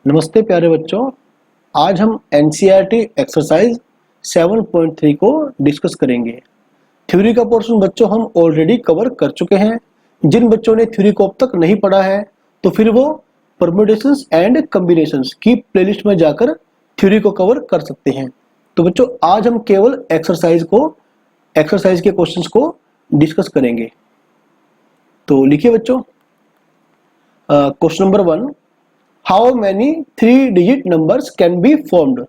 नमस्ते प्यारे बच्चों। आज हम एनसीईआरटी एक्सरसाइज 7.3 को डिस्कस करेंगे। थ्योरी का पोर्शन बच्चों हम ऑलरेडी कवर कर चुके हैं। जिन बच्चों ने थ्योरी को अब तक नहीं पढ़ा है तो फिर वो परम्यूटेशंस एंड कॉम्बिनेशंस की प्लेलिस्ट में जाकर थ्योरी को कवर कर सकते हैं। तो बच्चों आज हम केवल एक्सरसाइज के क्वेश्चंस को डिस्कस करेंगे। तो लिखिए बच्चों, question number 1, how many 3-digit numbers can be formed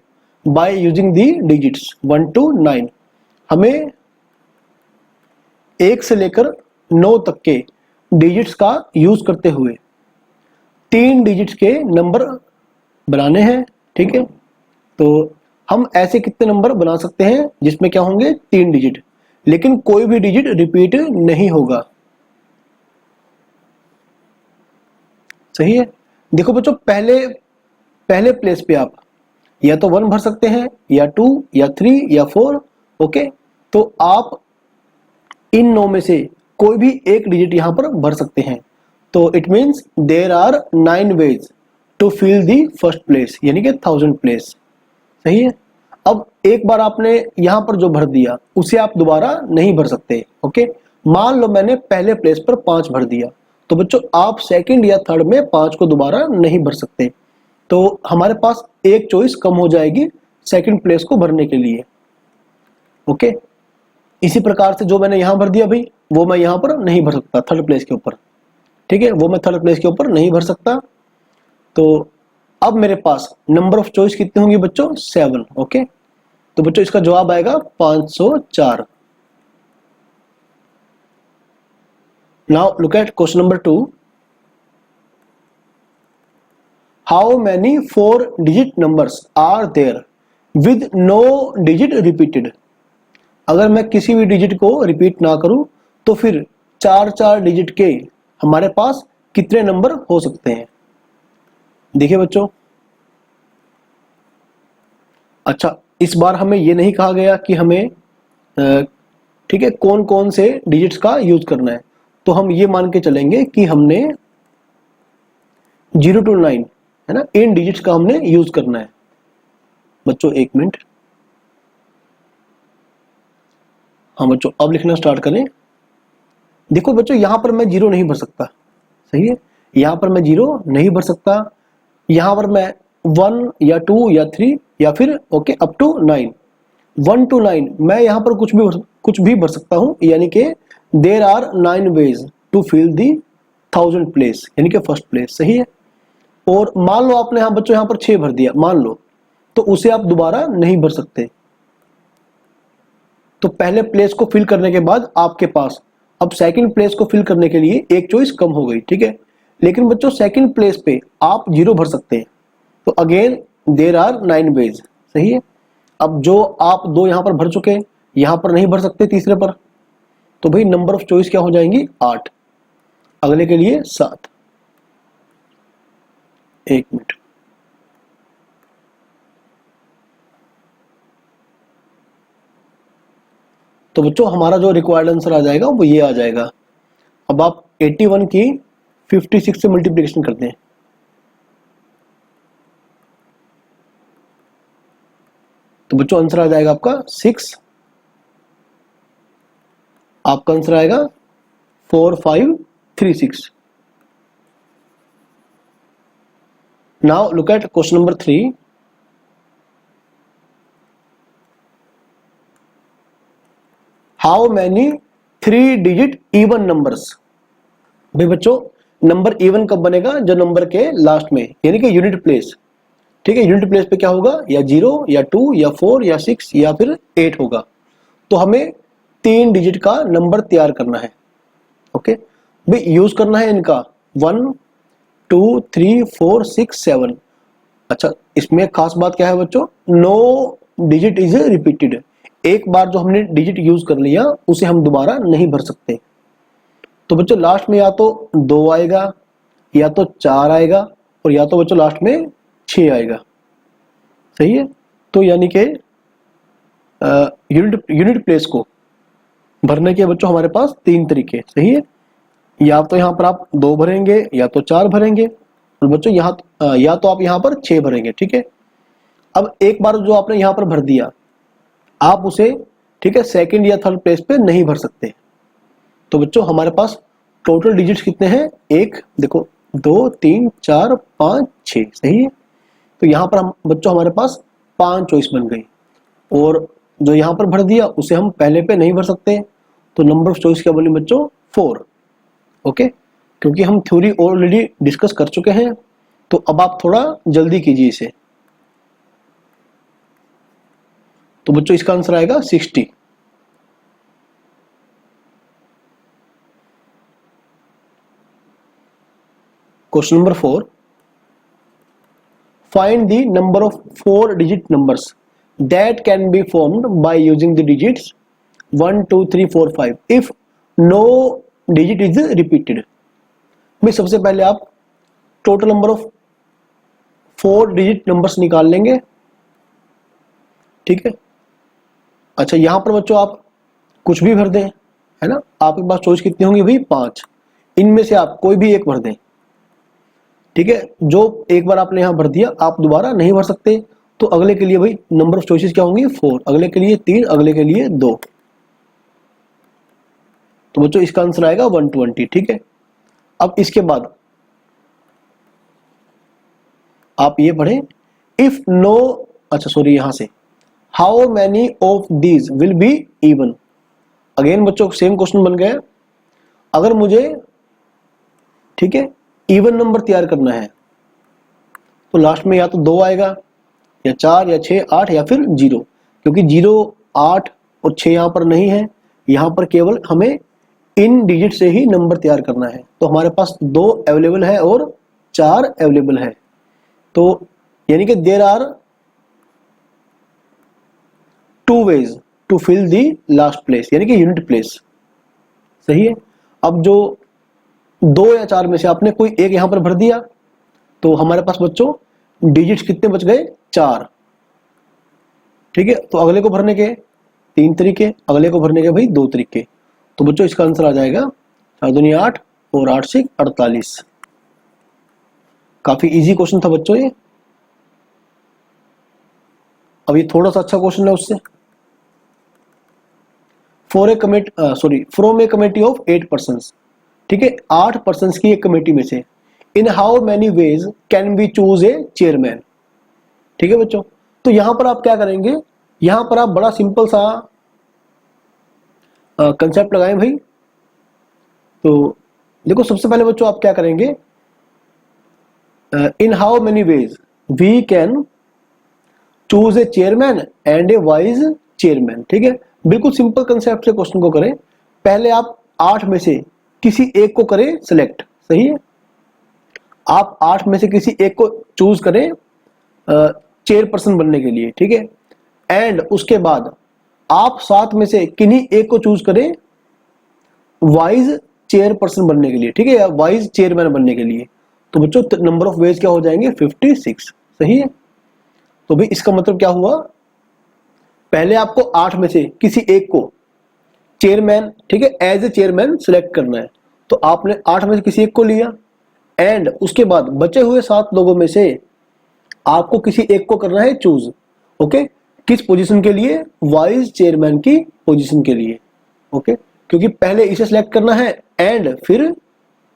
by using the digits 1 to 9। हमें 1 से लेकर 9 तक के डिजिट्स का यूज करते हुए 3 डिजिट्स के नंबर बनाने हैं। ठीक है, तो हम ऐसे कितने नंबर बना सकते हैं जिसमें क्या होंगे 3 डिजिट, लेकिन कोई भी डिजिट रिपीट नहीं होगा। सही है। देखो बच्चों, पहले प्लेस पे आप या तो 1 भर सकते हैं या 2 या 3 या 4। ओके, तो आप इन 9 में से कोई भी एक डिजिट यहां पर भर सकते हैं। तो it means there are 9 ways to fill the first place, यानी कि 1000 प्लेस। सही है। अब एक बार आपने यहां पर जो भर दिया उसे आप दोबारा नहीं भर सकते। ओके, मान लो मैंने पहले प्लेस पर 5 भर दिया, तो बच्चों आप सेकंड या थर्ड में 5 को दोबारा नहीं भर सकते। तो हमारे पास एक चॉइस कम हो जाएगी सेकंड प्लेस को भरने के लिए। ओके, इसी प्रकार से जो मैंने यहां भर दिया भाई, वो मैं यहां पर नहीं भर सकता थर्ड प्लेस के ऊपर। ठीक है, वो मैं थर्ड प्लेस के ऊपर नहीं भर सकता। तो अब मेरे पास नंबर ऑफ चॉइस कितनी होंगी बच्चों? 7। ओके, तो बच्चों इसका जवाब आएगा 504। Now look at question number 2. How many 4-digit numbers are there with no digit repeated? अगर मैं किसी भी डिजिट को रिपीट ना करूं तो फिर 4 डिजिट के हमारे पास कितने नंबर हो सकते हैं? देखिए बच्चों, अच्छा इस बार हमें ये नहीं कहा गया कि हमें ठीक है कौन कौन से डिजिट्स का यूज करना है। तो हम ये मान के चलेंगे कि हमने 0 to 9 है ना, इन डिजिट्स का हमने यूज करना है। बच्चों एक मिनट, हाँ बच्चों अब लिखना स्टार्ट करें। देखो बच्चों, यहां पर मैं 0 नहीं भर सकता। सही है, यहां पर मैं 0 नहीं भर सकता। यहां पर मैं 1 या 2 या 3 या फिर ओके अप टू 9, 1 to 9 मैं यहां पर कुछ भी भर सकता हूं। यानी कि there are 9 ways to fill the 1000 place, यानी कि फर्स्ट प्लेस। सही है। और मान लो आपने बच्चों यहां पर 6 भर दिया मान लो, तो उसे आप दोबारा नहीं भर सकते। तो पहले प्लेस को फिल करने के बाद आपके पास अब सेकंड प्लेस को फिल करने के लिए एक चॉइस कम हो गई। ठीक है, लेकिन बच्चों सेकंड प्लेस पे आप 0 भर सकते हैं। तो अगेन देयर आर 9 वेज। सही है। अब जो आप 2 यहां पर भर चुके, यहां पर नहीं भर सकते तीसरे पर, तो भाई नंबर ऑफ चॉइस क्या हो जाएंगी? 8। अगले के लिए 7। एक मिनट, तो बच्चों हमारा जो रिक्वायर्ड आंसर आ जाएगा वो ये आ जाएगा। अब आप 81 की 56 से मल्टीप्लिकेशन करते हैं, तो बच्चों आंसर आ जाएगा आपका 6। आपका आंसर आएगा 4536। Now look at question number 3। How many 3-digit even numbers? भाई बच्चों नंबर इवन कब बनेगा? जो नंबर के लास्ट में, यानी कि यूनिट प्लेस। ठीक है, यूनिट प्लेस पे क्या होगा? या 0 या 2 या 4 या 6 या फिर 8 होगा। तो हमें 3 डिजिट का नंबर तैयार करना है। ओके भाई, यूज करना है इनका 1 2 3 4 6 7। अच्छा, इसमें खास बात क्या है बच्चों? No digit is repeated. एक बार जो हमने डिजिट यूज कर लिया उसे हम दोबारा नहीं भर सकते। तो बच्चों लास्ट में या तो 2 आएगा या तो 4 आएगा और या तो बच्चों लास्ट में 6 आएगा। सही है। तो यानी कि यूनिट प्लेस को भरने के बच्चों हमारे पास 3 तरीके। सही है, या तो यहां पर आप 2 भरेंगे या तो 4 भरेंगे। और बच्चों यहाँ या तो आप यहाँ पर 6 भरेंगे, ठीक है। अब एक बार जो आपने यहाँ पर भर दिया, आप उसे, ठीक है, सेकंड या थर्ड प्लेस पे नहीं भर सकते। तो बच्चों हमारे पास टोटल डिजिट्स कितने हैं, एक देखो 2 3 4 5 6, सही है। तो यहाँ पर हम बच्चों हमारे पास 5 चॉइस बन गई, और जो यहाँ पर भर दिया उसे हम पहले पे नहीं भर सकते, तो नंबर ऑफ चॉइस क्या बोली बच्चों, 4। ओके, क्योंकि हम थ्योरी ऑलरेडी डिस्कस कर चुके हैं, तो अब आप थोड़ा जल्दी कीजिए इसे। तो बच्चों इसका आंसर आएगा 60। Question number 4, find the number of 4 digit numbers that can be formed by using the digits 1 2 3 4 5 if no digit is repeated. भाई सबसे पहले आप total number of 4 digit numbers निकाल लेंगे, ठीक है। अच्छा यहाँ पर बच्चों आप कुछ भी भर दें, है ना, आपके पास चॉइस कितनी होंगी भाई, 5। इनमें से आप कोई भी एक भर दें, ठीक है। जो एक बार आपने यहाँ भर दिया आप दोबारा नहीं भर सकते, तो अगले के लिए भाई नंबर ऑफ चॉइसेस क्या होंगी, 4, अगले के लिए 3, अगले के लिए 2। तो बच्चों इसका आंसर आएगा 120, ठीक है। अब इसके बाद आप ये पढ़ें, इफ नो, अच्छा सॉरी यहां से, how many of these will be even. Again बच्चों सेम क्वेश्चन बन गया। अगर मुझे, ठीक है, इवन नंबर तैयार करना है, तो लास्ट में या तो 2 आएगा, या 4 या 6 8 या फिर 0, क्योंकि 0 8 और 6 यहां पर नहीं है, यहां पर केवल हमें इन डिजिट से ही नंबर तैयार करना है। तो हमारे पास 2 अवेलेबल है और 4 अवेलेबल है, तो यानी कि there are 2 ways to fill the last place, यानी कि यूनिट प्लेस, सही है। अब जो 2 या 4 में से आपने कोई एक यहां पर भर दिया, तो हमारे पास बच्चों डिजिट्स कितने बच गए, 4, ठीक है। तो अगले को भरने के 3 तरीके, अगले को भरने के भाई 2 तरीके। तो बच्चों इसका आंसर आ जाएगा 4 दूनी 8 और 8 से 48। काफी इजी क्वेश्चन था बच्चों ये। अब ये थोड़ा सा अच्छा क्वेश्चन है उससे। From A committee of 8 persons, ठीक है, 8 पर्सन्स की एक कमेटी में से, इन how many veg can be choose a chairman, ठीक है बच्चों। तो यहां पर आप क्या करेंगे, यहां पर आप बड़ा सिंपल सा कंसेप्ट लगाएं भाई। तो देखो सबसे पहले बच्चों आप क्या करेंगे, in how many ways we can choose a chairman and a vice chairman, ठीक है। बिल्कुल सिंपल कंसेप्ट से क्वेश्चन को करें। पहले आप 8 में से किसी एक को करें सिलेक्ट, सही है। आप 8 में से किसी एक को चूज करें चेयरपर्सन बनने के लिए, ठीक है। एंड उसके बाद आप 7 में से किन्हीं एक को चूज करें वाइज चेयरपर्सन बनने के लिए, ठीक है, या वाइज चेयरमैन बनने के लिए। तो बच्चों नंबर ऑफ वेज क्या हो जाएंगे, 56, सही है। तो भाई इसका मतलब क्या हुआ, पहले आपको 8 में से किसी एक को चेयरमैन, ठीक है, एज ए चेयरमैन सिलेक्ट करना है। तो आपने 8 में से किसी एक को लिया, एंड उसके बाद बचे हुए 7 लोगों में से आपको किसी एक को करना है चूज, ओके। किस पोजीशन के लिए, वाइस चेयरमैन की पोजीशन के लिए, ओके। क्योंकि पहले इसे सिलेक्ट करना है एंड फिर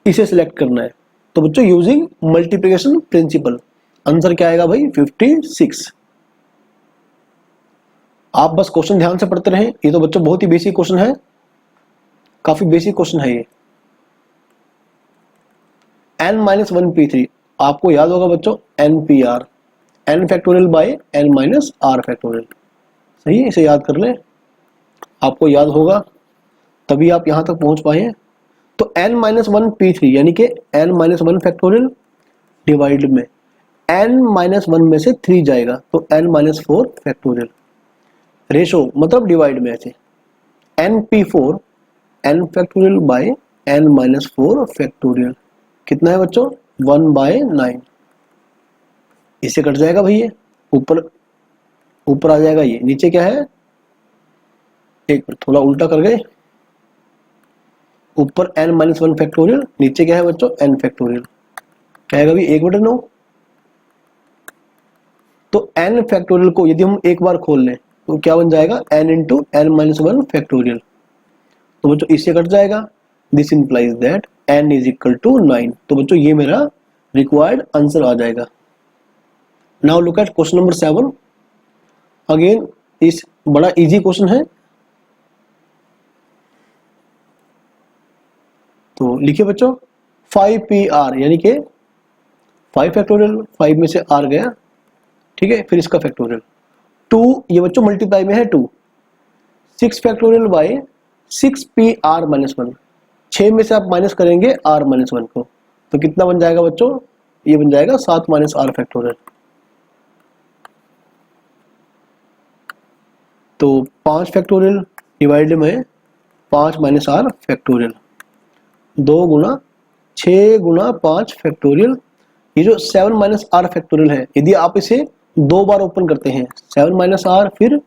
इसे सिलेक्ट करना है। तो बच्चों यूजिंग मल्टीप्लिकेशन प्रिंसिपल, आंसर क्या आएगा भाई, 56। आप बस क्वेश्चन ध्यान से पढ़ते रहें, ये तो बच्चों बहुत ही बेसिक क्वेश्चन है, काफी बेसिक क्वेश्चन है ये। n-1p3 आपको याद होगा बच्चों, npr, n factorial by n-r factorial, सही है। इसे याद कर ले, आपको याद होगा तभी आप यहां तक पहुंच पाए हैं। तो n-1p3 यानी कि n-1 फैक्टोरियल डिवाइड में n-1 में से 3 जाएगा, तो n-4 फैक्टोरियल, रेशो मतलब डिवाइड में ऐसे, np4 n factorial by n-4 factorial, कितना है बच्चों, 1/9। इससे कट जाएगा भैया, ऊपर ऊपर आ जाएगा, ये नीचे क्या है, एक थोड़ा उल्टा कर गए, ऊपर n-1 फैक्टोरियल, नीचे क्या है बच्चों, n फैक्टोरियल, क्या आएगा भाई 1/9। तो n फैक्टोरियल को यदि हम एक बार खोल लें तो क्या बन जाएगा n into n minus 1 factorial. तो बच्चों इससे कट जाएगा, this implies that n is equal to 9। तो बच्चों ये मेरा रिक्वायर्ड आंसर आ जाएगा। Now look at question number 7। Again इस बड़ा इजी क्वेश्चन है। तो लिखिए बच्चों 5PR यानी कि 5 फैक्टोरियल, 5 में से r गया, ठीक है, फिर इसका फैक्टोरियल 2, ये बच्चों मल्टीप्लाई में है 2, 6 फैक्टोरियल बाय 6PR माइनस 1, 6 में से आप माइनस करेंगे r माइनस 1 को, तो कितना बन जाएगा बच्चों, ये बन जाएगा 7 माइनस r फैक्टोरियल। तो 5 फैक्टोरियल डिवाइड में 5 माइनस r फैक्टोरियल, 2 गुना 6 गुना 5 फैक्टोरियल। ये जो 7 माइनस r फैक्टोरियल है, यदि आप इसे 2 बार ओपन करते हैं, 7 माइनस r फिर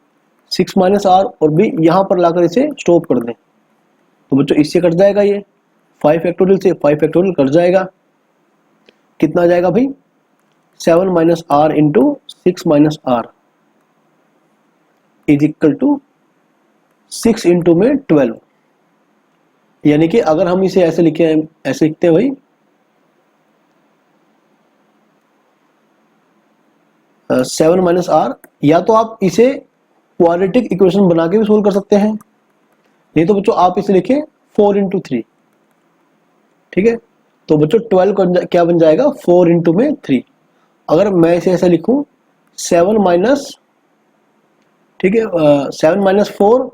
6 माइनस r और भी यहाँ पर लाकर इसे स्टॉप कर दें, तो बच्चों इससे कट जाएगा, ये 5 फैक्टोरियल से 5 फैक्टोरियल कट जाएगा। कितना आ जाएगा भाई 7 minus r into 6 minus r is equal to 6 into में 12। यानी कि अगर हम इसे ऐसे लिखे, ऐसे लिखते हैं भाई 7 माइनस r, या तो आप इसे क्वाड्रेटिक इक्वेशन बना के भी सोल्व कर सकते हैं, नहीं तो बच्चों आप इसे लिखें 4 इंटू 3, ठीक है। तो बच्चों 12 क्या बन जाएगा 4 इंटू में 3। अगर मैं इसे ऐसा लिखूं 7 माइनस, ठीक है, 7 माइनस 4,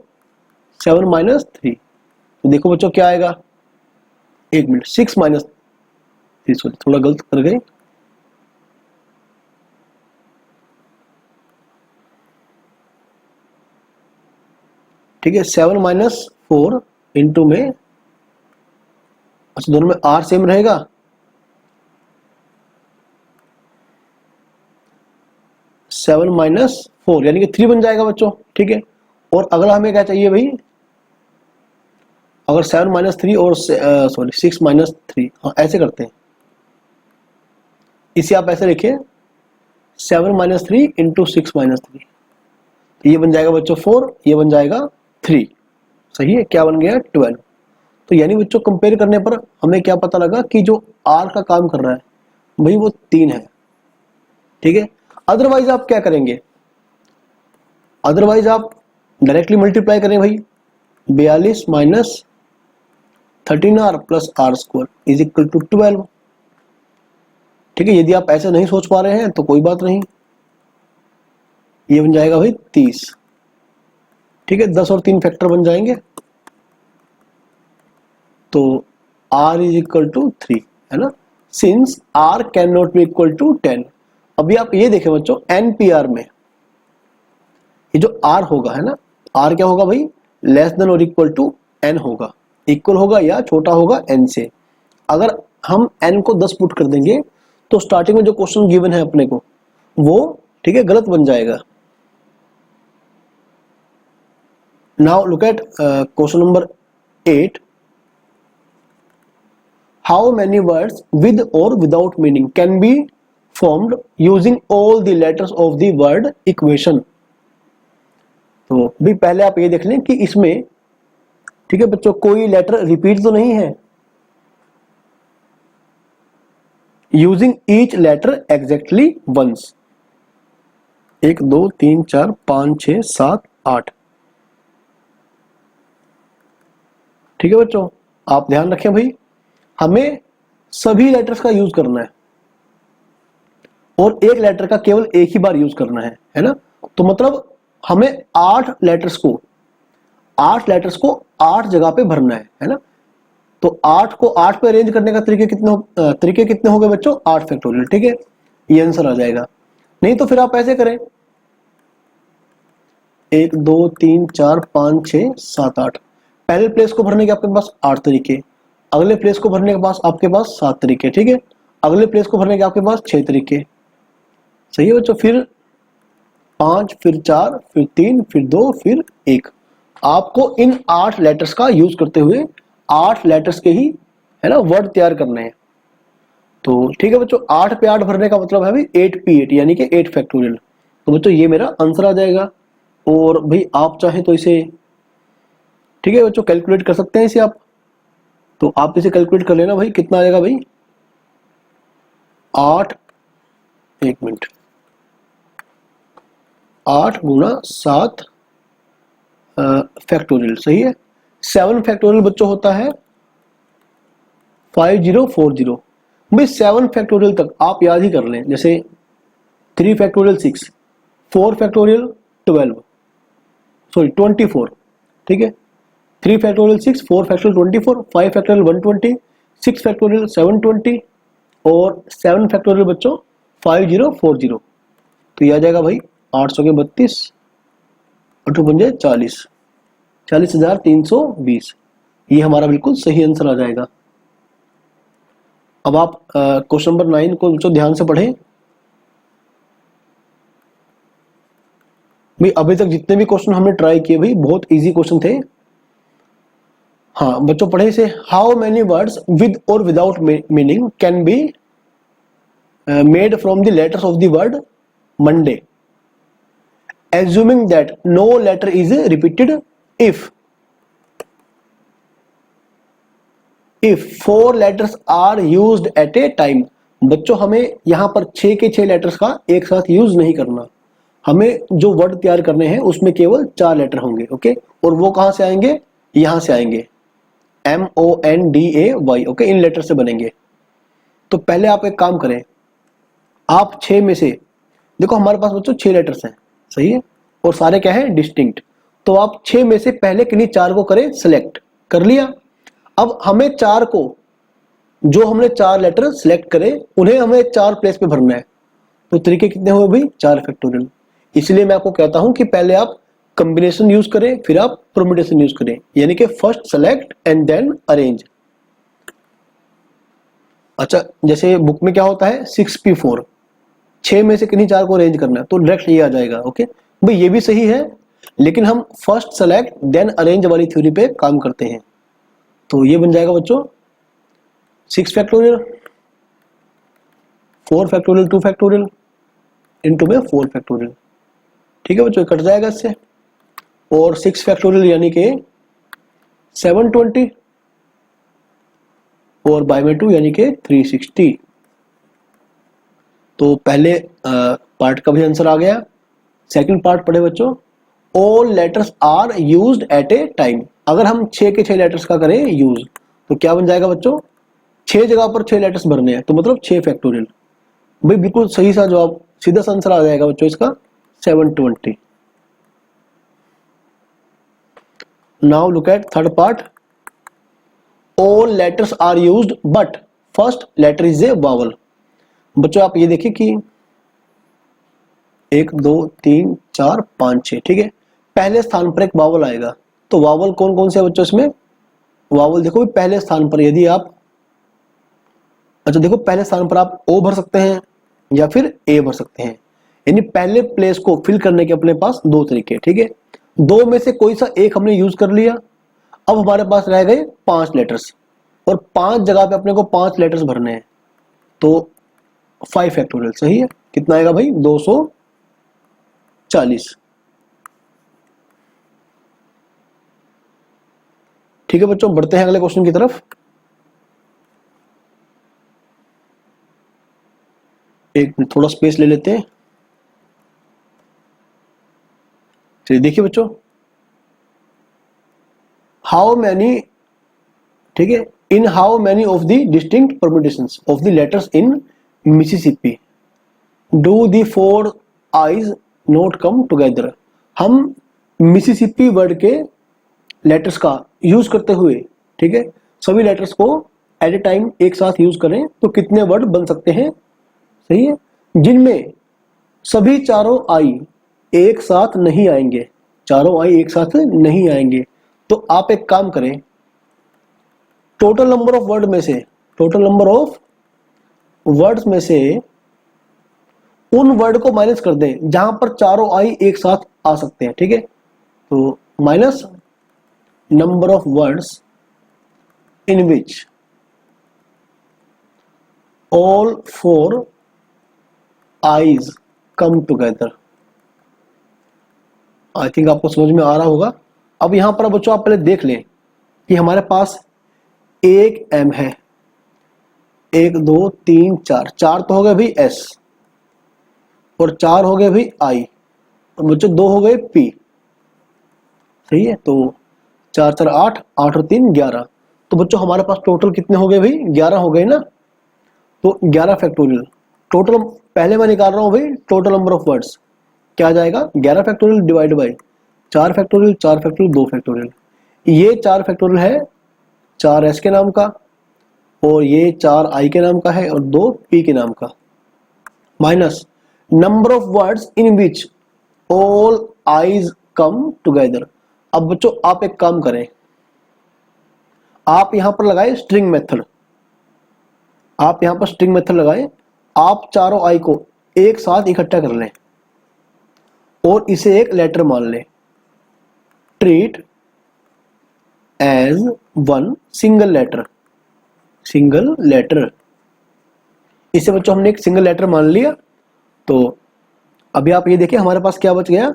7 माइनस 3, तो देखो बच्चों क्या आएगा, 1 मिनट, 6 माइनस 3, सॉरी थोड़ा गलत कर गए, ठीक है, 7 माइनस 4 इंटू में, अच्छा दोनों में r सेम रहेगा, 7 माइनस 4 यानी कि 3 बन जाएगा बच्चों, ठीक है। और अगला हमें क्या चाहिए भाई, अगर 7 माइनस 3 और सॉरी 6 माइनस 3, हाँ ऐसे करते हैं, इसे आप ऐसे लिखिए 7 माइनस 3 इंटू 6 माइनस 3, ये बन जाएगा बच्चों 4, ये बन जाएगा 3, सही है, क्या बन गया 12। तो यानी बच्चों कंपेयर करने पर हमें क्या पता लगा कि जो r का काम कर रहा है भाई वो 3 है, ठीक है। अदरवाइज आप क्या करेंगे, अदरवाइज आप डायरेक्टली मल्टीप्लाई करें भाई, 42 minus 13r plus r square is equal to 12, ठीक है। यदि आप ऐसे नहीं सोच पा रहे हैं तो कोई बात नहीं, ये बन जाएगा भाई 30, ठीक है, 10 और 3 फैक्टर बन जाएंगे, तो r इज इक्वल टू 3, है ना, since r can not be equal to 10। अभी आप ये देखें बच्चों NPR में ये जो r होगा, है ना, r क्या होगा भाई, लेस देन और इक्वल टू n होगा, इक्वल होगा या छोटा होगा n से। अगर हम n को 10 पुट कर देंगे तो स्टार्टिंग में जो क्वेश्चन गिवन है अपने को वो, ठीक है, गलत बन जाएगा। Now look at question number 8। How many words with और without meaning can be formed using all the letters of the word equation. तो भी पहले आप ये देख लें कि इसमें, ठीक है बच्चों, कोई लेटर रिपीट तो नहीं है, using each letter exactly once, 1 2 3 4 5 6 7 8, ठीक है बच्चों। आप ध्यान रखें भाई, हमें सभी लेटर्स का यूज करना है और एक लेटर का केवल एक ही बार यूज करना है ना। तो मतलब हमें 8 लेटर्स को 8 जगह पे भरना है ना। तो 8 को 8 पे अरेंज करने का तरीके कितने हो गए बच्चों, 8 फैक्टोरियल, ठीक है, ये आंसर आ जाएगा। नहीं तो फिर आप ऐसे करें 1 2 3 4 5 6 7 8, पहले प्लेस को भरने के आपके पास 8 तरीके, अगले प्लेस को भरने के पास आपके पास 7 तरीके, ठीक है, अगले प्लेस को भरने के आपके पास 6 तरीके, सही है बच्चों, फिर 5 फिर 4 फिर 3 फिर 2 फिर 1। आपको इन 8 लेटर्स का यूज करते हुए 8 लेटर्स के ही, है ना, वर्ड तैयार करने हैं। तो ठीक है बच्चों, 8 पे 8 भरने का मतलब है भाई 8p8 यानी कि 8 फैक्टोरियल। तो बच्चों ये मेरा आंसर आ जाएगा। और भाई आप चाहें तो इसे, ठीक है बच्चों, कैलकुलेट कर सकते हैं इसे आप। तो आप इसे कैलकुलेट कर लेना भाई, कितना आएगा भाई 8, 1 मिनट, 8 गुना 7 फैक्टोरियल, सही है। 7 फैक्टोरियल बच्चों होता है 5040। भाई 7 फैक्टोरियल तक आप याद ही कर लें, जैसे 3 फैक्टोरियल 6, 4 फैक्टोरियल 12, सॉरी 24, ठीक है। 3 फैक्टोरियल 6, 4 फैक्टोरियल 24, 5 फैक्टोरियल 120, 6 फैक्टोरियल 720 और 7 फैक्टोरियल बच्चों 5040। तो यह आ जाएगा भाई 800 के 32 और 2 पंजे 40, 40,320। ये हमारा बिल्कुल सही आंसर आ जाएगा। अब आप क्वेश्चन नंबर 9 को बच्चों ध्यान से पढ़ें। भाई अभी तक जितने भी क्वेश्चन हमने ट्राई किए भाई बहुत इजी क्वेश्चन थे। हाँ बच्चों पढ़े इसे। हाउ मेनी वर्ड्स विद और without meaning can be made from the letters of the word Monday, assuming that no letter is repeated if 4 letters are used at a time। बच्चों हमें यहाँ पर 6 के 6 लेटर्स का एक साथ यूज नहीं करना, हमें जो वर्ड तैयार करने हैं उसमें केवल 4 लेटर होंगे, ओके। और वो कहां से आएंगे, यहां से आएंगे, MONDAY, ओके, इन लेटर से बनेंगे। तो पहले आप एक काम करें, आप 6 में से, देखो हमारे पास बच्चों 6 लेटर्स हैं, सही है, और सारे क्या है डिस्टिंक्ट। तो आप 6 में से पहले किन्हीं 4 को करें सिलेक्ट, कर लिया। अब हमें 4 को, जो हमने 4 लेटर सिलेक्ट करे उन्हें हमें 4 प्लेस पे भरना है। तो तरीके कितने हुए भाई 4 फैक्टोरियल। इसलिए मैं आपको कहता हूं कि पहले आप कॉम्बिनेशन यूज करें फिर आप परम्यूटेशन यूज करें, यानी कि first select and then arrange. अच्छा जैसे बुक में क्या होता है 6p4, 6 में से किन्हीं 4 को अरेंज करना है, तो डायरेक्ट ये आ जाएगा, ओके। भाई ये भी सही है, लेकिन हम फर्स्ट सेलेक्ट देन अरेंज वाली थ्योरी पे काम करते हैं। तो ये बन जाएगा बच्चों 6 फैक्टोरियल, 4 फैक्टोरियल, 2 फैक्टोरियल इनटू में 4 फैक्टोरियल, ठीक है बच्चों, कट जाएगा इससे। और 6 फैक्टोरियल यानी कि 720 और बाय में 2 यानी कि 360। तो पहले पार्ट का भी आंसर आ गया। सेकंड पार्ट पढ़े बच्चों, all letters are used at a time. अगर हम 6 के 6 लेटर्स का करें यूज तो क्या बन जाएगा बच्चों, 6 जगह पर 6 लेटर्स भरने हैं, तो मतलब 6 फैक्टोरियल। भाई बिल्कुल सही सा जवाब, सीधा सा आंसर आ जाएगा बच्चों इसका 720। Now look at third part, all letters are used but first letter is a vowel. बच्चों आप ये देखिए कि 1 2 3 4 5 6, ठीक है, पहले स्थान पर एक वावल आएगा। तो वावल कौन कौन से है बच्चों इसमें, वावल देखो पहले स्थान पर यदि आप, अच्छा देखो पहले स्थान पर आप ओ भर सकते हैं या फिर ए भर सकते हैं, यानी पहले प्लेस को फिल करने के अपने पास 2 तरीके, ठीक है। 2 में से कोई सा एक हमने यूज कर लिया, अब हमारे पास रह गए 5 लेटर्स और 5 जगह पे अपने को 5 लेटर्स भरने हैं। तो 5 फैक्टोरियल, सही है, कितना आएगा भाई 240, ठीक है बच्चों। बढ़ते हैं अगले क्वेश्चन की तरफ। एक मिनट थोड़ा स्पेस ले लेते हैं। चलिए देखिए बच्चों, हाउ मैनी, ठीक है, in how many of the distinct permutations of the letters in Mississippi do the 4 eyes not come together. हम मिसिसिपी वर्ड के लेटर्स का यूज करते हुए, ठीक है, सभी लेटर्स को एट ए टाइम एक साथ यूज करें तो कितने वर्ड बन सकते हैं, सही है, जिनमें सभी चारों आई एक साथ नहीं आएंगे, चारों आई एक साथ नहीं आएंगे। तो आप एक काम करें, टोटल नंबर ऑफ वर्ड में से, टोटल नंबर ऑफ वर्ड्स में से उन वर्ड को माइनस कर दें जहां पर चारों आई एक साथ आ सकते हैं, ठीक है। तो minus number of words in which all four eyes come together. I think आपको समझ में आ रहा होगा। अब यहां पर बच्चों आप पहले देख लें कि हमारे पास एक एम है, एक दो तीन चार, चार तो हो गए भाई एस, और चार हो गए भाई आई, और बच्चों दो हो गए पी। सही है, तो चार चार आठ, आठ और तीन 11। तो बच्चों हमारे पास टोटल कितने हो गए भाई? 11 हो गए ना। तो 11 फैक्टोरियल टोटल पहले मैं निकाल रहा हूं भाई टोटल नंबर ऑफ वर्ड्स। क्या आ जाएगा? 11 factorial divide by 4 factorial, 4 factorial, 2 factorial. ये 4 फैक्टोरियल है 4 एस के नाम का, और ये 4 आई के नाम का है, और 2 पी के नाम का, minus number of words in which all eyes come together. अब बच्चों आप एक काम करें, आप यहां पर लगाए स्ट्रिंग मेथड, आप यहां पर स्ट्रिंग मेथड लगाए। आप चारों आई को एक साथ इकट्ठा कर लें और इसे एक लेटर मान लें। Treat as one single letter, single letter. इसे बच्चों हमने एक सिंगल लेटर मान लिया। तो अभी आप ये देखिए हमारे पास क्या बच गया?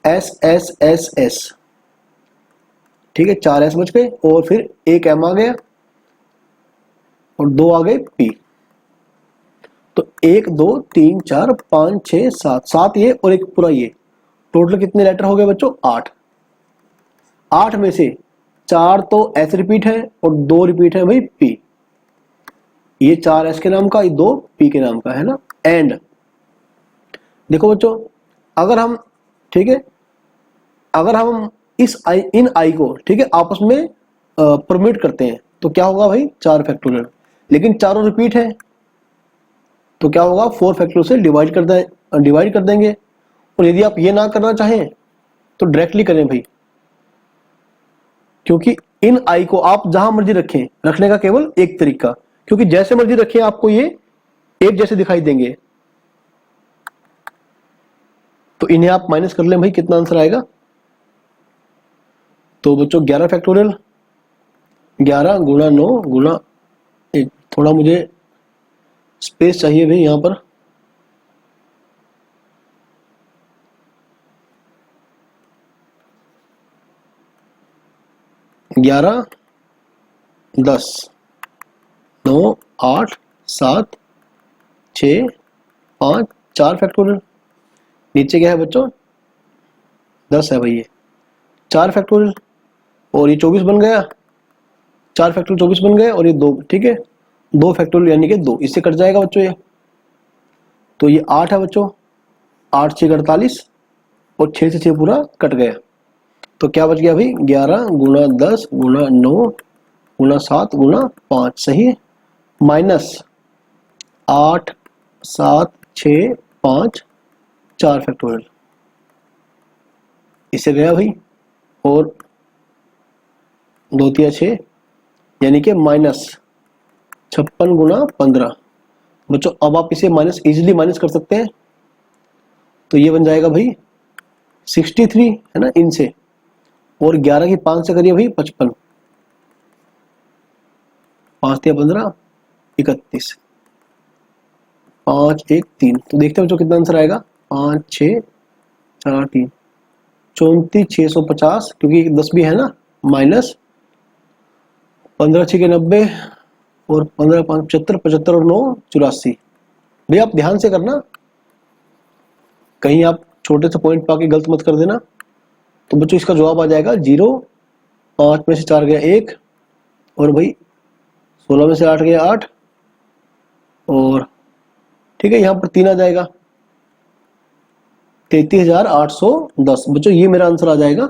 S S S S. ठीक है, 4 एस बच गए, और फिर एक एम आ गया, और 2 आ गए पी। तो 1 2 3 4 5 6 7, 7 ये और एक पूरा ये, टोटल कितने लेटर हो गए बच्चों? 8। 8 में से 4 तो एस रिपीट है और 2 रिपीट है भाई पी। ये 4 एस के नाम का, ये 2 पी के नाम का है ना। एंड देखो बच्चों, अगर हम, ठीक है, अगर हम इस आई, इन आई को, ठीक है, आपस में परमिट करते हैं तो क्या होगा भाई? 4 फैक्टोरियल। लेकिन चारों रिपीट है तो क्या होगा? 4 फैक्टोरियल से डिवाइड कर देंगे। और यदि आप ये ना करना चाहें तो डायरेक्टली करें भाई, क्योंकि इन आई को आप जहां मर्जी रखें, रखने का केवल एक तरीका, क्योंकि जैसे मर्जी रखें आपको ये एक जैसे दिखाई देंगे। तो इन्हें आप माइनस कर लें भाई, कितना आंसर आएगा? तो बच्चों 11 फैक्टोरियल, 11 गुणा 9 गुणा 1। थोड़ा मुझे स्पेस चाहिए भाई यहां पर। ग्यारह 10 9 8 7 6 5 4 फैक्टोरियल। नीचे क्या है बच्चों? 10 है भाई, ये 4 फैक्टोरियल, और ये 24 बन गया। 4 फैक्टोरियल 24 बन गए, और ये 2, ठीक है, 2 फैक्टोरियल यानी कि 2, इससे कट जाएगा बच्चों ये। तो ये 8 है बच्चों, 8 6 48, और 6 से 6 पूरा कट गया। तो क्या बच गया भाई? 11 गुणा 10 गुणा 9 गुणा 7 गुणा 5। सही है, माइनस 8 7 6 5 4 फैक्टोरियल, इससे गया भाई, और 2 3 6, यानी कि माइनस 56 गुणा 15। बच्चों अब आप इसे माइनस इजीली माइनस कर सकते हैं, तो ये बन जाएगा भाई 63 है ना इनसे, और 11 की 5 से करिए भाई 55, 5 3 15 31, 5 1 3। तो देखते हैं बच्चों कितना आंसर आएगा? 5 6 4 3 34 650, क्योंकि 10 भी है ना, माइनस 15 6 के 90, और 15 5 75, 75 और 9 84। भैया आप ध्यान से करना, कहीं आप छोटे से पॉइंट पाके गलत मत कर देना। तो बच्चों इसका जवाब आ जाएगा 0, 5 में से 4 गया 1, और भाई 16 में से 8 गया 8, और ठीक है यहाँ पर 3 आ जाएगा, 33,810। बच्चों ये मेरा आंसर आ जाएगा।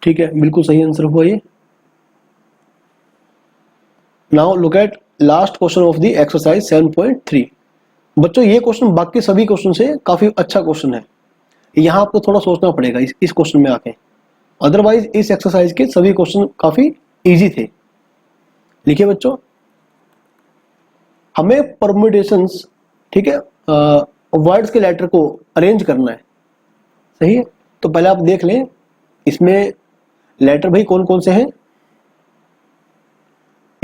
ठीक है, बिल्कुल सही आंसर हुआ ये। Now look at last question of the exercise 7.3। बच्चों ये क्वेश्चन बाकी सभी क्वेश्चन से काफी अच्छा क्वेश्चन है, यहाँ आपको थोड़ा सोचना पड़ेगा इस क्वेश्चन में आके, अदरवाइज इस एक्सरसाइज के सभी क्वेश्चन काफी इजी थे। लिखिए बच्चों, हमें परम्यूटेशंस, ठीक है, वर्ड्स के लेटर को अरेंज करना है। सही है, तो पहले आप देख लें इसमें लेटर भाई कौन कौन से हैं।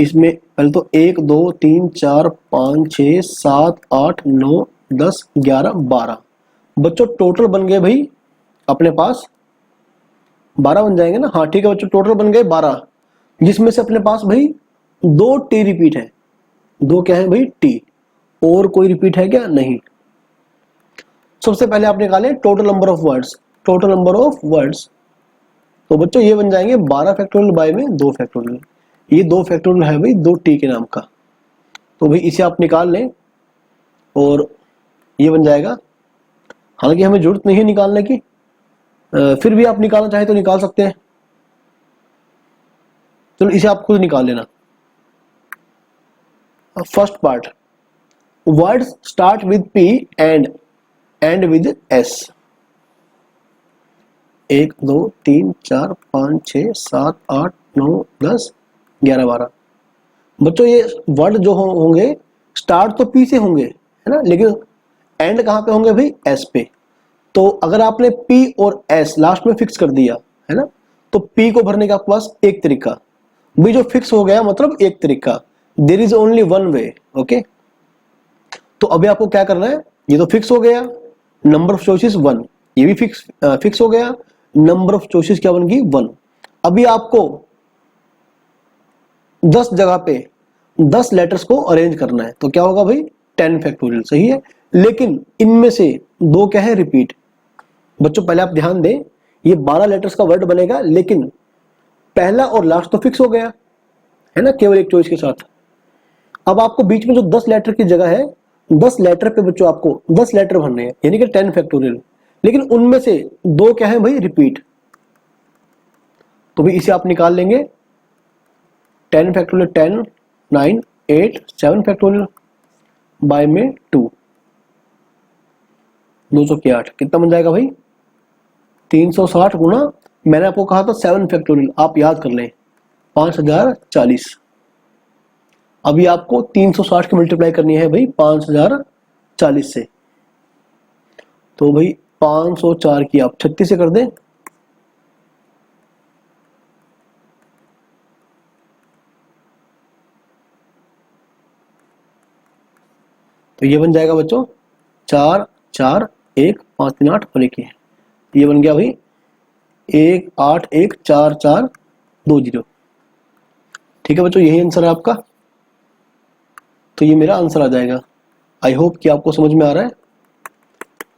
इसमें पहले तो 1 2 3 4 5 6 7 8 9 10 11 12 बच्चों टोटल बन गए भाई अपने पास 12 बन जाएंगे ना। हाँ ठीक है बच्चों, टोटल बन गए 12, जिसमें से अपने पास भाई 2 टी रिपीट है। 2 क्या है भाई? टी। और कोई रिपीट है क्या? नहीं। सबसे पहले आप निकालें total number of words. Total number of words तो बच्चों ये बन जाएंगे 12 फैक्टोरियल बाय में 2 फैक्टोरियल। ये 2 फैक्टोरियल है भाई 2 टी के नाम का, तो भाई इसे आप निकाल लें और ये बन जाएगा। हालांकि हमें जरूरत नहीं है निकालने की, फिर भी आप निकालना चाहे तो निकाल सकते हैं। चलो इसे आप खुद निकाल लेना। First part, words start with P and with S. 1 2 3 4 5 6 7 8 9 10 11 12 बच्चों ये वर्ड जो होंगे स्टार्ट तो पी से होंगे है ना, लेकिन एंड कहाँ पे होंगे भाई? एस पे। तो अगर आपने पी और एस लास्ट में फिक्स कर दिया है ना, तो पी को भरने का आपके पास एक तरीका भाई, जो फिक्स हो गया मतलब एक तरीका, there is only one way. Okay, तो अभी आपको क्या करना है, ये तो फिक्स हो गया, नंबर ऑफ चॉइसेस 1, ये भी फिक्स हो गया, नंबर ऑफ चॉइसेस क्या बन गई? 1। अभी आपको 10 जगह पे 10 लेटर्स को अरेंज करना है, तो क्या होगा भाई? 10 फैक्टोरियल। सही है, लेकिन इनमें से 2 क्या है? रिपीट। बच्चों पहले आप ध्यान दें, ये 12 लेटर्स का वर्ड बनेगा, लेकिन पहला और लास्ट तो फिक्स हो गया है ना, केवल एक चॉइस के साथ। अब आपको बीच में जो 10 लेटर की जगह है, 10 लेटर पे बच्चों आपको 10 लेटर भरने हैं, यानी कि 10 फैक्टोरियल, लेकिन उनमें से 2 क्या है भाई? रिपीट। तो भी इसे आप निकाल लेंगे। 10 फैक्टोरियल 10 9 8 7 फैक्टोरियल बाय में 2 200 के 8 कितना बन जाएगा भाई? 360 गुना मैंने आपको कहा था 7 फैक्टोरियल, आप याद कर लें 5040। अभी आपको 360 की मल्टीप्लाई करनी है भाई 5040 से, तो भाई 504 की आप 36 से कर दें, तो ये बन जाएगा बच्चों 4 4 1 5 3 8 और 1 ये बन गया भाई 1 8 1 4 4 2 0। ठीक है बच्चों, यही आंसर है आपका, तो ये मेरा आंसर आ जाएगा। आई होप कि आपको समझ में आ रहा है।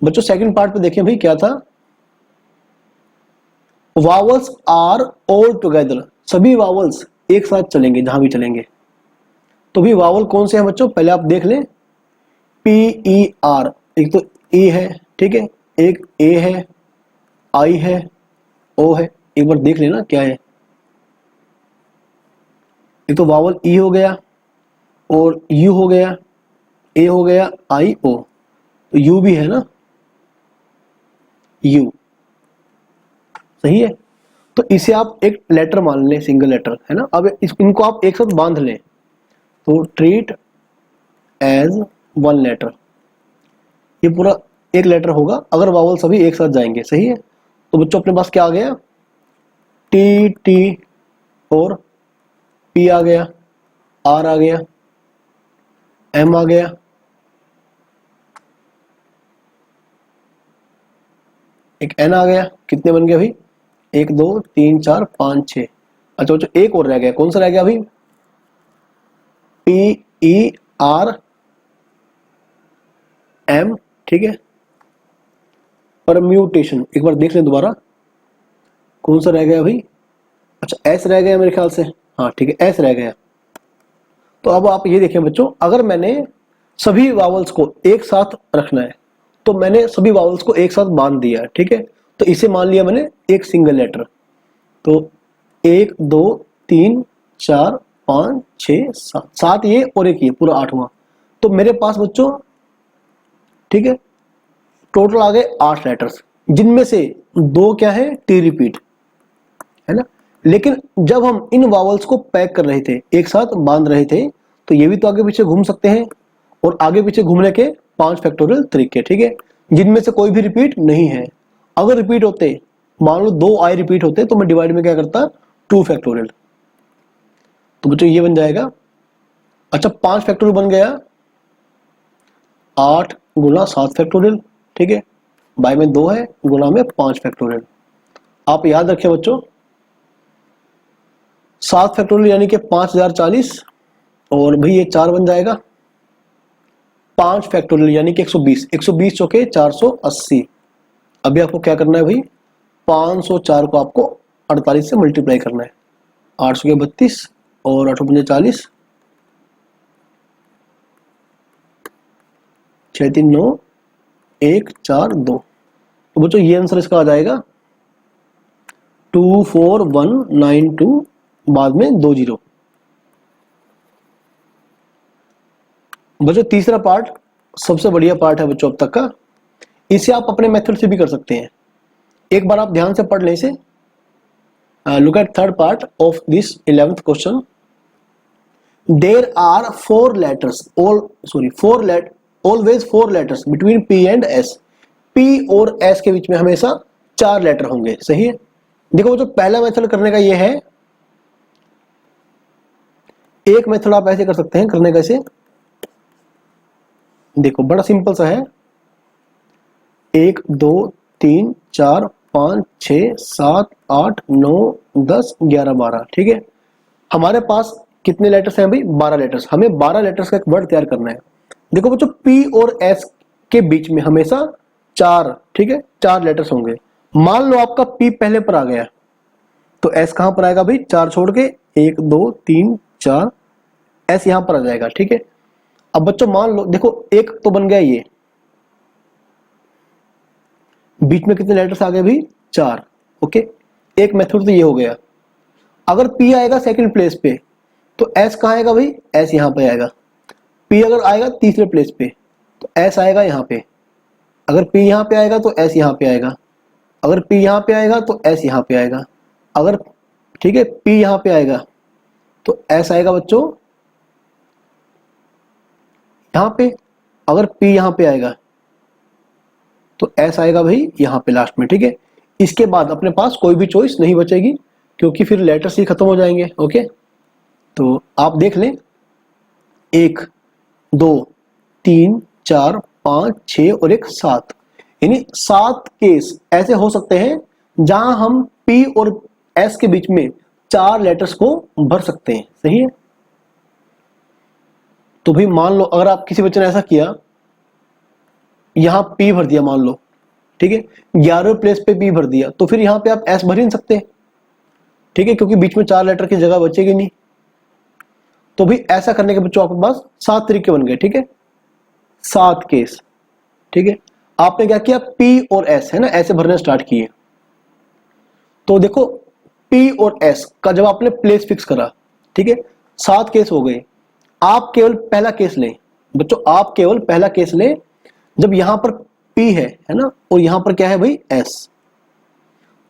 बच्चों सेकंड पार्ट पे देखें भाई क्या था, वावल्स आर ऑल टुगेदर, सभी वावल्स एक साथ चलेंगे जहां भी चलेंगे। तो भी वावल कौन से हैं बच्चों? पहले आप देख लें, पी ई आर, एक तो ई है, ठीक है, एक ए है, आई है, ओ है, एक बार देख लेना क्या है। एक तो वावल ई हो गया और यू हो गया, ए हो गया, आई ओ, तो यू भी है ना, यू। सही है, तो इसे आप एक लेटर मान लें, सिंगल लेटर है ना। अब इनको आप एक साथ बांध लें, तो ट्रीट एज वन लेटर, ये पूरा एक लेटर होगा अगर वावल सभी एक साथ जाएंगे। सही है, तो बच्चों अपने पास क्या आ गया? टी टी और पी आ गया, आर आ गया, एम आ गया, एक एन आ गया। कितने बन गए भाई? 1 2 3 4 5 6। अच्छा बच्चों एक और रह गया, कौन सा रह गया भाई? पी ई आर एम, ठीक है, परम्यूटेशन, एक बार देख लें दोबारा कौन सा रह गया भाई? अच्छा एस रह गया मेरे ख्याल से, हाँ ठीक है एस रह गया। तो अब आप ये देखें बच्चों, अगर मैंने सभी वावल्स को एक साथ रखना है, तो मैंने सभी वावल्स को एक साथ बांध दिया, ठीक है, तो इसे मान लिया मैंने एक सिंगल लेटर। तो 1 2 3 4 5 6 7, 7 ये और एक ये, पूरा 8वां। तो मेरे पास बच्चों, ठीक है, टोटल आ गए 8 लेटर्स, जिनमें से 2 क्या है? टी रिपीट है ना। लेकिन जब हम इन वावल्स को पैक कर रहे थे, एक साथ बांध रहे थे, तो ये भी तो आगे पीछे घूम सकते हैं, और आगे पीछे घूमने के 5 फैक्टोरियल तरीके, ठीक है, जिनमें से कोई भी रिपीट नहीं है। अगर रिपीट होते, मान लो 2 आई रिपीट होते, तो मैं डिवाइड में क्या करता? 2 फैक्टोरियल। तो बच्चों ये बन जाएगा, अच्छा 5 फैक्टोरियल बन गया 8 गुना 7 फैक्टोरियल, ठीक है, बाय में 2 है, गुना में 5 फैक्टोरियल। आप याद रखें बच्चों 7 फैक्टोरियल यानी कि 5040, और भाई ये 4 बन जाएगा, 5 फैक्टोरियल यानी कि 120, 120 चौके 480। अभी आपको क्या करना है भाई, 504 को आपको 48 से मल्टीप्लाई करना है, 8 के 32 और 8 पंजे 40, 6 3 9 1 4 2। तो बच्चों ये आंसर इसका आ जाएगा 24192, बाद में 2 जीरो। बच्चों तीसरा पार्ट सबसे बढ़िया पार्ट है बच्चों अब तक का, इसे आप अपने मेथड से भी कर सकते हैं। एक बार आप ध्यान से पढ़ लें इसे। Look at third part of this 11th question. There are 4 letters always 4 letters between P and S. P और एस के बीच में हमेशा 4 लेटर होंगे, सही है। देखो जो पहला मेथड करने का ये है, एक मेथड आप ऐसे कर सकते हैं करने का इसे, देखो बड़ा सिंपल सा है, 1 2 3 4 5 6 7 8 9 10 11 12, ठीक है। हमारे पास कितने लेटर्स हैं भाई, 12 लेटर्स। हमें 12 लेटर्स का एक वर्ड तैयार करना है। देखो बच्चों पी और एस के बीच में हमेशा 4, ठीक है, 4 लेटर्स होंगे। मान लो आपका पी पहले पर आ गया, तो एस कहां पर आएगा भाई, 4 छोड़ के 1 2 3 4, एस यहां पर आ जाएगा, ठीक है। अब बच्चों मान लो, देखो एक तो बन गया, ये बीच में कितने लेटर्स आ गए भाई, 4, ओके। एक मेथड तो ये हो गया। अगर पी आएगा सेकंड प्लेस पे, तो एस कहां आएगा भाई, एस यहां पे आएगा। पी अगर आएगा तीसरे प्लेस पे, तो एस आएगा यहां पे। अगर पी यहां पे आएगा तो एस यहां पे आएगा। अगर पी यहां पे आएगा तो एस यहां पे आएगा। अगर, ठीक है, पी यहां पे आएगा तो एस आएगा बच्चों यहां पे। अगर पी यहां पे आएगा तो एस आएगा भाई यहां पे लास्ट में, ठीक है। इसके बाद अपने पास कोई भी चॉइस नहीं बचेगी, क्योंकि फिर लेटर्स ही खत्म हो जाएंगे, ओके। तो आप देख लें, 1 2 3 4 5 6 और एक 7, यानी 7 केस ऐसे हो सकते हैं जहां हम पी और एस के बीच में 4 लेटर्स को भर सकते हैं, सही है। तो भाई मान लो अगर आप किसी बच्चे ने ऐसा किया, यहां पी भर दिया मान लो, ठीक है, 11वें प्लेस पे पी भर दिया, तो फिर यहां पे आप एस भर ही नहीं सकते, ठीक है, क्योंकि बीच में 4 लेटर की जगह बचेगी नहीं। तो भी ऐसा करने के बच्चों आपके पास 7 तरीके बन गए, ठीक है, 7 केस, ठीक है। आपने क्या किया, पी और एस है ना, ऐसे भरने स्टार्ट किए। तो देखो पी और एस का जब आपने प्लेस फिक्स करा, ठीक है, 7 केस हो गए। आप केवल पहला केस लें बच्चों, आप केवल पहला केस लें जब यहां पर पी है ना, और यहां पर क्या है भाई, एस।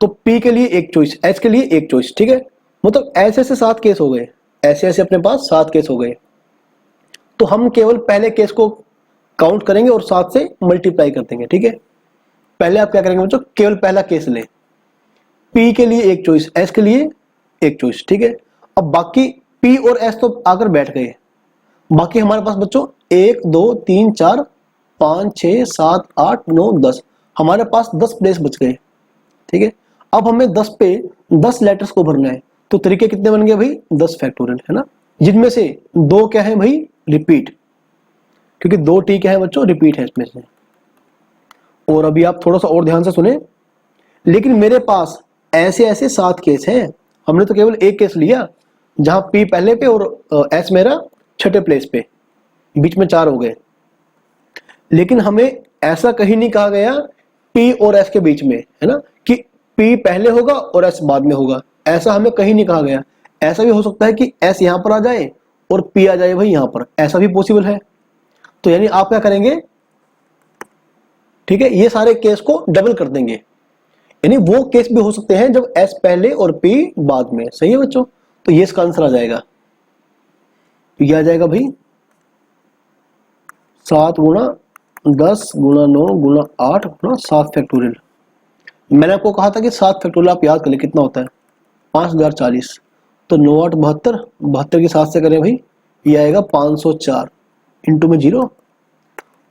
तो पी के लिए एक चॉइस, एस के लिए एक चॉइस, ठीक है। मतलब ऐसे 7 केस हो गए, ऐसे ऐसे अपने पास 7 केस हो गए। तो हम केवल पहले केस को काउंट करेंगे और 7 से मल्टीप्लाई कर देंगे, ठीक है। पहले आप क्या करेंगे बच्चों, केवल पहला केस लें, पी के लिए एक चॉइस, एस के लिए एक चॉइस, ठीक है। अब बाकी पी और एस तो आकर बैठ गए, बाकी हमारे पास बच्चों 1 2 3 4 5 6 7 8 9 10, हमारे पास 10 प्लेस बच गए, ठीक है। अब हमें 10 पे 10 लेटर्स को भरना है। तो तरीके कितने बन गए भाई, 10 फैक्टोरियल, है ना, जिनमें से 2 क्या है भाई, रिपीट, क्योंकि 2 टी क्या है बच्चों, रिपीट है इसमें से। और अभी आप थोड़ा सा और ध्यान से सुने, लेकिन मेरे पास ऐसे ऐसे 7 केस हैं। हमने तो केवल एक केस लिया जहां पी पहले पे और एस मेरा छठे प्लेस पे, बीच में 4 हो गए। लेकिन हमें ऐसा कहीं नहीं कहा गया पी और एस के बीच में, है ना, कि पी पहले होगा और एस बाद में होगा, ऐसा हमें कहीं नहीं कहा गया। ऐसा भी हो सकता है कि एस यहां पर आ जाए और पी आ जाए भाई यहां पर, ऐसा भी पॉसिबल है। तो यानी आप क्या करेंगे, ठीक है, ये सारे केस को डबल कर देंगे, यानी वो केस भी हो सकते हैं जब एस पहले और पी बाद में, सही है बच्चों। तो ये इसका आंसर आ जाएगा, तो ये आ जाएगा भाई 7 गुणा 10 गुणा 9 गुणा 8 गुणा 7 फैक्टोरियल। मैंने आपको कहा था कि 7 फैक्टोरियल आप याद कर ले कितना होता है, 5040। तो 9 8 72, 72 की 7 से करें भाई, ये आएगा 504 इंटू में 0।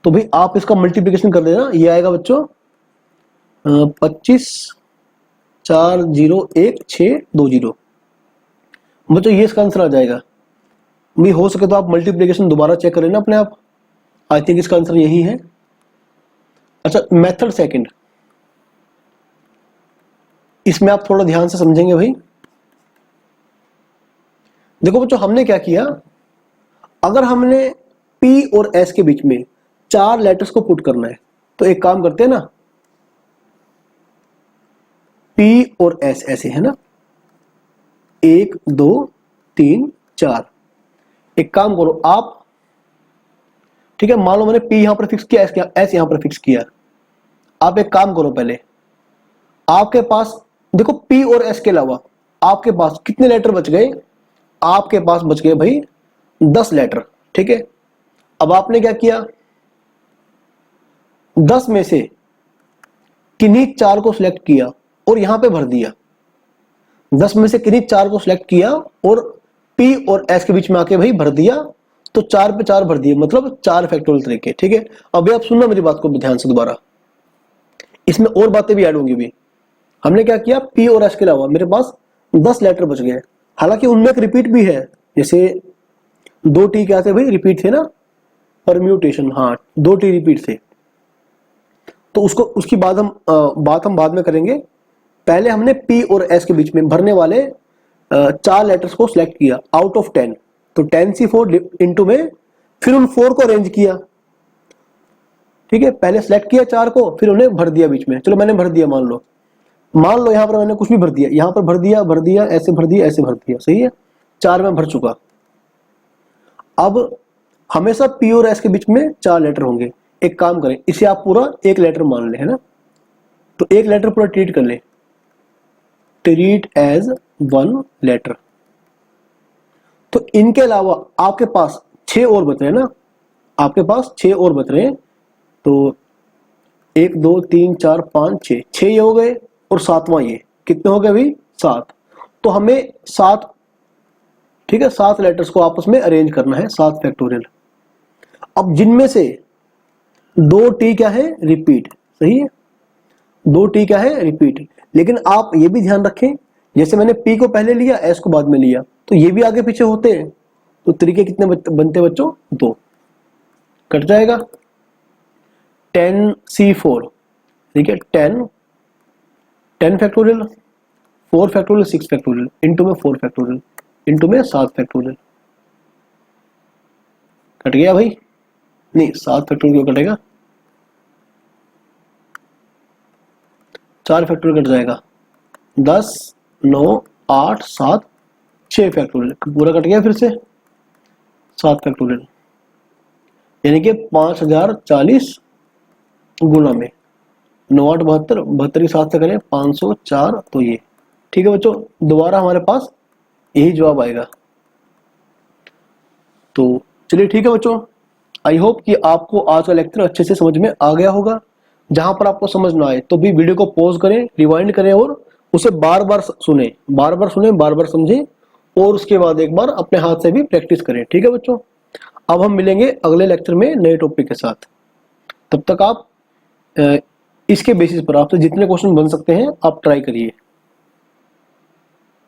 तो भाई आप इसका मल्टीप्लिकेशन कर देना, ये आएगा बच्चों 25 4 0 1 6 2 0। बच्चों ये इसका आंसर आ जाएगा। भाई हो सके तो आप मल्टीप्लिकेशन दोबारा चेक करें ना अपने आप। आई थिंक इसका आंसर यही है। अच्छा, मेथड सेकंड, इसमें आप थोड़ा ध्यान से समझेंगे भाई। देखो बच्चों, हमने क्या किया, अगर हमने P और S के बीच में 4 लेटर्स को पुट करना है तो एक काम करते हैं ना, P और S ऐसे है ना, 1 2 3 4। एक काम करो आप, ठीक है, मान लो मैंने P यहां पर फिक्स किया, S यहां पर फिक्स किया। आप एक काम करो, पहले आपके पास देखो P और S के अलावा आपके पास कितने लेटर बच गए, आपके पास बच गए भाई 10 लेटर। ठीक है, अब आपने क्या किया, 10 में से किन्हीं 4 को सिलेक्ट किया और यहां पे भर दिया। 10 में से किन्हीं 4 को सिलेक्ट किया और P और S के बीच में आके भाई भर दिया, तो 4 पे 4 भर दिए, मतलब 4 फैक्टोरियल तरीके। ठीक है, अभी आप सुनना मेरी बात को ध्यान से दोबारा, इसमें और बातें भी ऐड होंगी भी। हमने क्या किया, P और S के अलावा मेरे पास 10 लेटर बच गए। हालांकि उनमें एक रिपीट भी है, जैसे 2 T क्या थे भाई, रिपीट थे ना, परम्यूटेशन, हाँ 2 T रिपीट थे। तो उसकी बात हम बाद में करेंगे। पहले हमने P और S के बीच में भरने वाले 4 लेटर्स को सिलेक्ट किया आउट ऑफ 10। तो 10C4 इंटू में फिर उन 4 को अरेंज किया। ठीक है, पहले सिलेक्ट किया 4 को, फिर उन्हें भर दिया बीच में। चलो मैंने भर दिया, मान लो यहां पर मैंने कुछ भी भर दिया, यहां पर भर दिया, ऐसे भर दिया, ऐसे भर दिया, सही है, 4 में भर चुका। अब हमेशा P और S के बीच में 4 लेटर होंगे। एक काम करें, इसे आप पूरा एक लेटर मान ले, है ना, तो एक लेटर पूरा ट्रीट कर ले, ट्रीट एज 1 लेटर। तो इनके अलावा आपके पास 6 और बच रहे हैं ना, आपके पास 6 और बच रहे हैं। तो 1 2 3 4 5 6 ये हो गए, और 7वां ये, कितने हो गए भाई, 7। तो हमें 7, ठीक है, 7 लेटर्स को आपस में अरेंज करना है, 7 फैक्टोरियल। अब जिनमें से 2 T क्या है, रिपीट, सही है, 2 T क्या है, रिपीट। लेकिन आप ये भी ध्यान रखें, जैसे मैंने P को पहले लिया, S को बाद में लिया, तो ये भी आगे पीछे होते हैं। तो तरीके कितने बनते बच्चों, 2, कट जाएगा। 10C4, ठीक है, 10 फैक्टोरियल, 4 फैक्टोरियल, 6 फैक्टोरियल, इंटू में 4 फैक्टोरियल, इंटू में 7 फैक्टोरियल। कट गया भाई, नहीं 7 फैक्टोरियल क्यों कटेगा, 4 फैक्टोरियल कट जाएगा, 10 9 8 7 6 फैक्टोरियल, पूरा कट गया फिर से 7 फैक्टोरियल, यानी कि 5040 गुना में 9 8 72, 72 की 7 से करें 504, तो ये ठीक है बच्चों, दोबारा हमारे पास यही जवाब आएगा। तो चलिए ठीक है बच्चों, आई होप कि आपको आज का लेक्चर अच्छे से समझ में आ गया होगा। जहां पर आपको समझ ना आए तो भी वीडियो को पॉज करें, रिवाइंड करें और उसे बार बार सुने, बार बार समझें, और उसके बाद एक बार अपने हाथ से भी प्रैक्टिस करें। ठीक है बच्चों, अब हम मिलेंगे अगले लेक्चर में नए टॉपिक के साथ। तब तक आप इसके बेसिस पर आपसे जितने क्वेश्चन बन सकते हैं आप ट्राई करिए।